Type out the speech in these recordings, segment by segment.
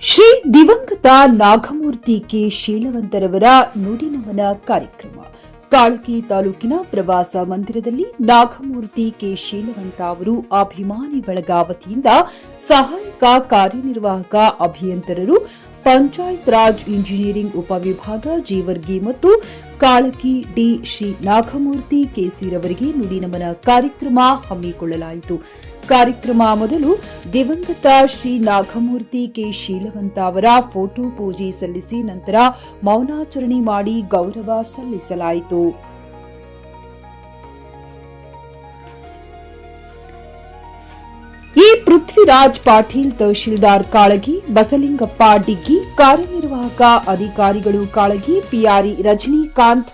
ಶ್ರೀ ದಿವಂಗತ ನಾಗಮೂರ್ತಿ ಕೆ ಶೀಲವಂತರವರ ನುಡಿನಮನ ಕಾರ್ಯಕ್ರಮ ಕಾಳಗಿ ತಾಲೂಕಿನ ಪ್ರವಾಸ ಮಂದಿರದಲ್ಲಿ ನಾಗಮೂರ್ತಿ ಕೆ ಶೀಲವಂತ ಅವರು ಅಭಿಮಾನಿ ಬಳಗ ವತಿಯಿಂದ ಸಹಾಯಕ ಕಾರ್ಯನಿರ್ವಾಹಕ ಅಭಿಯಂತರರು ಪಂಚಾಯತ್ ರಾಜ್ ಇಂಜಿನಿಯರಿಂಗ್ ಉಪವಿಭಾಗ ಜೀವರ್ಗಿ ಮತ್ತು ಕಾಳಗಿ ಡಿ ಶ್ರೀ ನಾಗಮೂರ್ತಿ ಕೆಸಿರವರಿಗೆ ನುಡಿನಮನ ಕಾರ್ಯಕ್ರಮ ಹಮ್ಮಿಕೊಳ್ಳಲಾಯಿತು. ಕಾರ್ಯಕ್ರಮ ಮೊದಲು ದಿವಂಗತ ಶ್ರೀ ನಾಗಮೂರ್ತಿ ಕೆ ಶೀಲವಂತ ಅವರ ಫೋಟೋ ಪೂಜೆ ಸಲ್ಲಿಸಿ ನಂತರ ಮೌನಾಚರಣೆ ಮಾಡಿ ಗೌರವ ಸಲ್ಲಿಸಲಾಯಿತು. ಈ ಪೃಥ್ವಿರಾಜ್ ಪಾಟೀಲ್ ತಹಶೀಲ್ದಾರ್ ಕಾಳಗಿ, ಬಸಲಿಂಗಪ್ಪ ಡಿಗ್ಗಿ ಕಾರ್ಯನಿರ್ವಾಹಕ ಅಧಿಕಾರಿಗಳು ಕಾಳಗಿ, ಪಿಆರ್ಇ ರಜನಿಕಾಂತ್,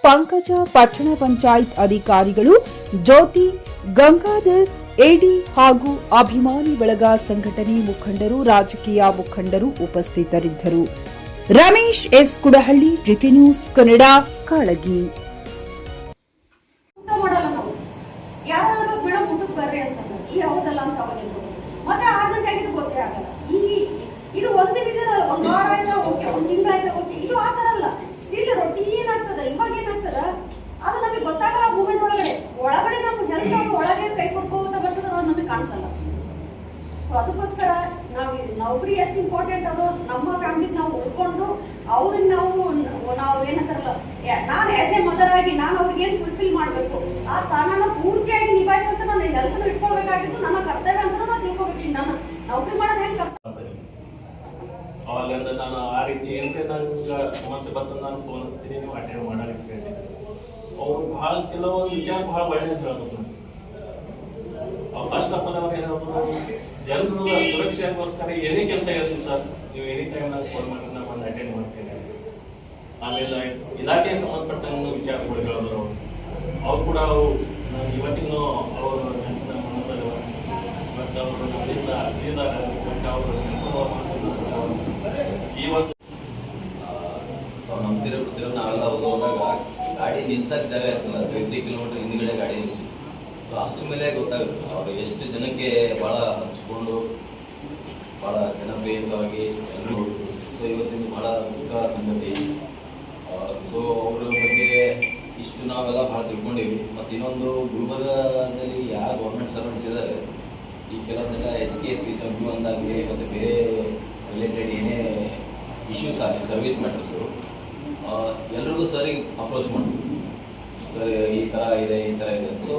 ಪಂಕಜ ಪಟ್ಟಣ ಪಂಚಾಯತ್ ಅಧಿಕಾರಿಗಳು, ಜ್ಯೋತಿ ಗಂಗಾಧರ್ ಎಡಿ ಹಾಗೂ ಅಭಿಮಾನಿ ಬಳಗ ಸಂಘಟನೆ ಮುಖಂಡರು, ರಾಜಕೀಯ ಮುಖಂಡರು ಉಪಸ್ಥಿತರಿದ್ದರು. Ramesh S Kudahalli, GK news Kannada, Kalagi. ಮತ್ತೆ 6 ಗಂಟೆ ಆಗಿದ್ದು ಗೊತ್ತೇ ಆಗಲ್ಲ. ಇದು ಒಂದು ದಿನದ ಒಂದು ವಾರ ಆಯ್ತಾ ಓಕೆ, ಒಂದು ತಿಂಗಳಾಯ್ತಾ ಓಕೆ, ಇದು ಆ ಥರ ಅಲ್ಲ. ಸ್ಟಿಲ್ ರೊಟೀನ್ ಆಗ್ತದೆ. ಇವಾಗ ಏನಾಗ್ತದ ಅದು ನಮಗೆ ಗೊತ್ತಾಗಲ್ಲ. ಮೂಮೆಂಟ್ ಒಳಗಡೆ ನಮ್ಮ ಹೆಲ್ತ್ ಅದು ಒಳಗೆ ಕೈ ಕೊಟ್ಕೋತ ಬರ್ತದೆ, ಅದು ನಮಗೆ ಕಾಣಿಸಲ್ಲ. ಸೊ ಅದಕ್ಕೋಸ್ಕರ ನಾವು ನೌಕರಿ ಎಷ್ಟು ಇಂಪಾರ್ಟೆಂಟ್ ಅದು ನಮ್ಮ ಫ್ಯಾಮಿಲಿಗೆ ನಾವು ಉಳ್ಕೊಂಡು ಅವ್ರಿಗೆ ನಾವು ಏನಂತಾರಲ್ಲ, ನಾನು ಆಸ್ ಎ ಮದರ್ ಆಗಿ ನಾನು ಅವ್ರಿಗೆ ಏನು ಫುಲ್ಫಿಲ್ ಮಾಡಬೇಕು, ಆ ಸ್ಥಾನನ ಪೂರ್ತಿಯಾಗಿ ನಿಭಾಯಿಸಂತ ನಾನು ಹೆಲ್ತ್ನ ಇಟ್ಕೋಬೇಕಾಗಿದ್ದು ನನ್ನ ಕರ್ತವ್ಯ ಅಂತ ನಾನು ತಿಳ್ಕೊಬೇಕು. ನಾನು ನೌಕರಿ ಮಾಡೋದು ಹೆಂಗೆ ಅವಾಗಿಂದ ನಾನು ಆ ರೀತಿ ಏನಕ್ಕೆ ನಂಗೆ ಸಮಸ್ಯೆ ಬರ್ತಂದು ನಾನು ಫೋನ್ ಹಚ್ತೀನಿ, ನೀವು ಅಟೆಂಡ್ ಮಾಡೋಕ್ಕೆ ಹೇಳಿ. ಅವ್ರು ಭಾಳ ಕೆಲವೊಂದು ವಿಚಾರ ಭಾಳ ಒಳ್ಳೆಯದು ಹೇಳ್ಬೇಕು. ಫಸ್ಟ್ ಆಫ್ ಆಲ್ ಅವ್ರು ಏನಾದ್ರು ಜನರ ಸುರಕ್ಷೆಗೋಸ್ಕರ ಏನೇ ಕೆಲಸ ಇರುತ್ತೆ ಸರ್, ನೀವು ಎನಿ ಟೈಮ್ ನಾನು ಫೋನ್ ಮಾಡಿ ನಾನು ಒಂದು ಅಟೆಂಡ್ ಮಾಡ್ತೇನೆ. ಆಮೇಲೆ ಇಲಾಖೆಗೆ ಸಂಬಂಧಪಟ್ಟಂಗೆ ವಿಚಾರಗಳು ಹೇಳಿದ್ರು ಅವ್ರು ಕೂಡ ನಾನು ಇವತ್ತಿಗೂ ಅವರು ಮತ್ತು ಅವರು ನಮ್ಮಿಂದ ಬಟ್ ಅವರು ಇವತ್ತು ನಂಬ್ತಿರೋ ಬಿಡ್ತಿರೋ ನಾವೆಲ್ಲ ಹೋಗುವಾಗ ಗಾಡಿ ನಿಲ್ಸಕ್ಕೆ ಜಾಗ ಇರ್ತಲ್ಲ, 3 ಕಿಲೋಮೀಟರ್ ಹಿಂದ್ಗಡೆ ಗಾಡಿ ನಿಲ್ಸಿ. ಸೊ ಅಷ್ಟು ಮೇಲೆ ಗೊತ್ತಾಗುತ್ತೆ ಅವರು ಎಷ್ಟು ಜನಕ್ಕೆ ಭಾಳ ಹಂಚ್ಕೊಂಡು ಭಾಳ ಜನಪ್ರಿಯವಾಗಿ ಎಲ್ಲರೂ. ಸೊ ಇವತ್ತಿನ ಭಾಳ ಮುಖ್ಯ ಸಂಗತಿ. ಸೊ ಅವ್ರ ಬಗ್ಗೆ ಇಷ್ಟು ನಾವೆಲ್ಲ ಭಾಳ ತಿಳ್ಕೊಂಡಿವಿ. ಮತ್ತು ಇನ್ನೊಂದು ಗುಲ್ಬರ್ಗದಲ್ಲಿ ಯಾವ ಗೌರ್ಮೆಂಟ್ ಸರ್ವೆಂಟ್ಸ್ ಇದ್ದಾರೆ, ಈ ಕೆಲವೊಂದೆಲ್ಲ HK 371 ಆಗಲಿ ಮತ್ತು ಬೇರೆ ರಿಲೇಟೆಡ್ ಏನೇ ಇಶ್ಯೂಸ್ ಆಗಲಿ ಸರ್ವಿಸ್ ಮ್ಯಾಟರ್ಸು ಎಲ್ರಿಗೂ ಸರಿಗೆ ಅಪ್ರೋಚ್ ಮಾಡ್ತೀವಿ. ಸರ್ ಈ ಥರ ಇದೆ, ಈ ಥರ ಇದೆ. ಸೊ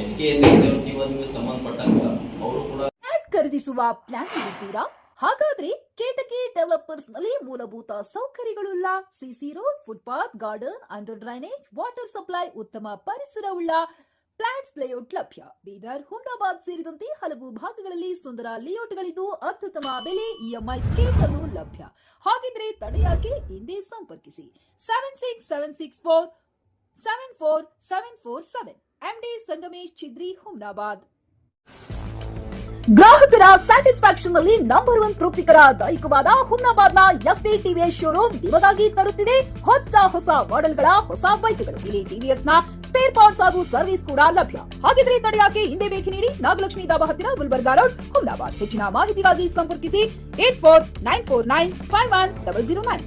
HK 371 ಸಂಬಂಧಪಟ್ಟಂಗ ಅವರು ಕೂಡ ಖರೀದಿಸುವ ಪ್ಲಾನ್ ಇರುತ್ತೀರಾ? ಹಾಗಾದ್ರೆ ಕೇತಕಿ ಡೆವಲಪರ್ಸ್ ನಲ್ಲಿ ಮೂಲಭೂತ ಸೌಕರ್ಯಗಳುಳ್ಳ CC road, footpath, garden, under drainage, water supply, ಉತ್ತಮ ಪರಿಸರವುಳ್ಳ ಫ್ಲಾಟ್ಸ್ ಲೇಔಟ್ ಲಭ್ಯ. ಬೀದರ್, ಹುಮ್ನಾಬಾದ್ ಸೇರಿದಂತೆ ಹಲವು ಭಾಗಗಳಲ್ಲಿ ಸುಂದರ ಲೇಔಟ್ಗಳಿದ್ದು ಅತ್ಯುತ್ತಮ ಬೆಲೆ, EMI ಸ್ಕೀಮ್ ಅನ್ನು ಲಭ್ಯ. ಹಾಗಿದ್ರೆ ತಡೆಯಾಕೆ ಹಿಂದೆ ಸಂಪರ್ಕಿಸಿ 7676474747 MD ಸಂಗಮೇಶ್ ಚಿದ್ರಿ, ಹುಮ್ನಾಬಾದ್. ಗ್ರಾಹಕರ ಸ್ಯಾಟಿಸ್ಫ್ಯಾಕ್ಷನ್ ನಲ್ಲಿ ನಂಬರ್ 1 ತೃಪ್ತಿಕರ ದೈಹಿಕವಾದ ಹುಮ್ನಾಬಾದ್ನ SV TVS ಶೋರೂಮ್ ನಿಮಗಾಗಿ ತರುತ್ತಿದೆ ಹೊಸ ಮಾಡೆಲ್ಗಳ ಹೊಸ ಬೈಕ್ಗಳು. ಇಲ್ಲಿ TVS ನ ಸ್ಪೇರ್ ಪಾರ್ಟ್ಸ್ ಹಾಗೂ ಸರ್ವಿಸ್ ಕೂಡ ಲಭ್ಯ. ಹಾಗಿದ್ರೆ ತಡೆಯಾಕೆ ಹಿಂದೆ ಭೇಟಿ ನೀಡಿ ನಾಗಲಕ್ಷ್ಮಿ ದಾಬಾ ಹತ್ತಿರ, ಗುಲ್ಬರ್ಗಾ ರೋಡ್, ಹುಮ್ನಾಬಾದ್. ಹೆಚ್ಚಿನ ಮಾಹಿತಿಗಾಗಿ ಸಂಪರ್ಕಿಸಿ 8494951009.